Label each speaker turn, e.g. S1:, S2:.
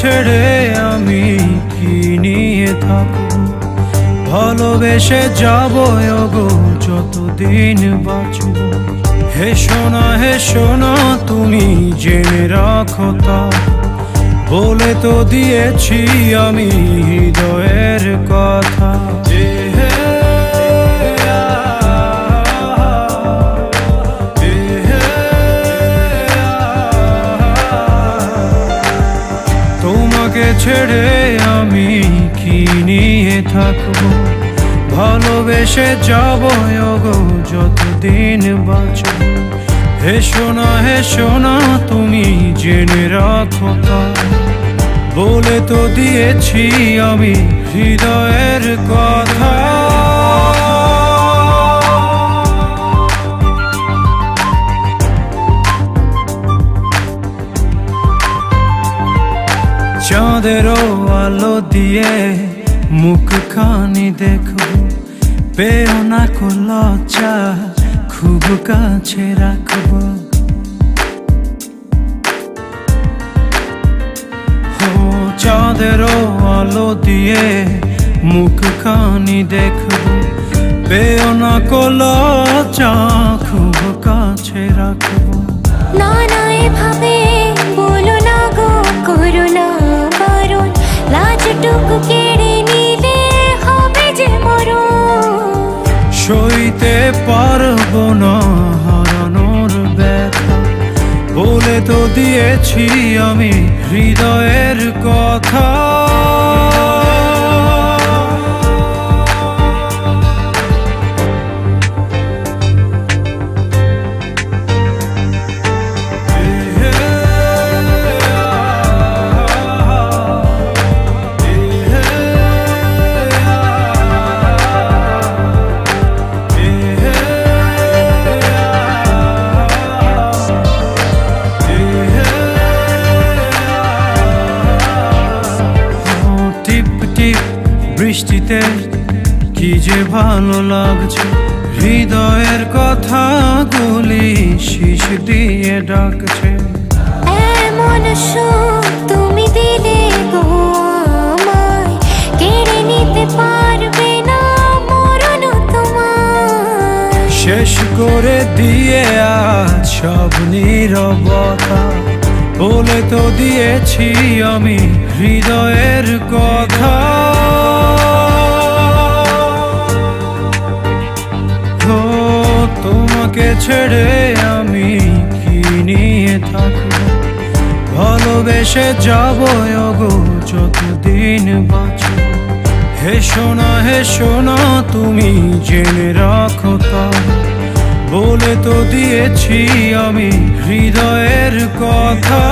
S1: ছেড়ে আমি কি নিয়ে থাকব, ভালোবেসে যাব ওগো যতদিন বাঁচব। হেসো না তুমি জেনে রাখো তা, বলে তো দিয়েছি আমি হৃদয়ের কথা। তোমাকে ছেড়ে আমি কি নিয়ে থাকবো, ভালোবেসে যাব ওগো যতদিন বাঁচব। হেসো না তুমি জেনে রাখো তা, বলে তো দিয়েছি আমি হৃদয়ের কথা। চাঁদেরও আলো দিয়ে মুখখানি দেখব, পেও না কো লজ্জা খুব কাছে রাখব। চাঁদেরও আলো দিয়ে মুখখানি দেখব, পেও না কো লজ্জা খুব কাছে রাখব।
S2: না এভাবে বলো না গো, করো না বারণ, লাজটুকু কেড়ে নিলে হবে যে মরণ।
S1: সইতে পারবো না হারানোর ব্যথা, বলে তো দিয়েছি আমি হৃদয়ের কথা। বৃষ্টিতে কি যে ভালো লাগছে, হৃদয়ের কথাগুলি শিশ দিয়ে ডাকছে।
S2: এমন সুখ তুমি দিলে গো আমায়, কেড়ে নিতে পারবে না মরণ তোমার।
S1: শেষ করে দিয়ে আজ সব নীরবতা, বলে তো দিয়েছি আমি হৃদয়ের কথা। তোমাকে ছেড়ে আমি কি নিয়ে থাকব, ভালোবেসে যাব ওগো যতদিন বাঁচব। হেসো না তুমি জেনে রাখো তা, বলে তো দিয়েছি আমি হৃদয়ের কথা।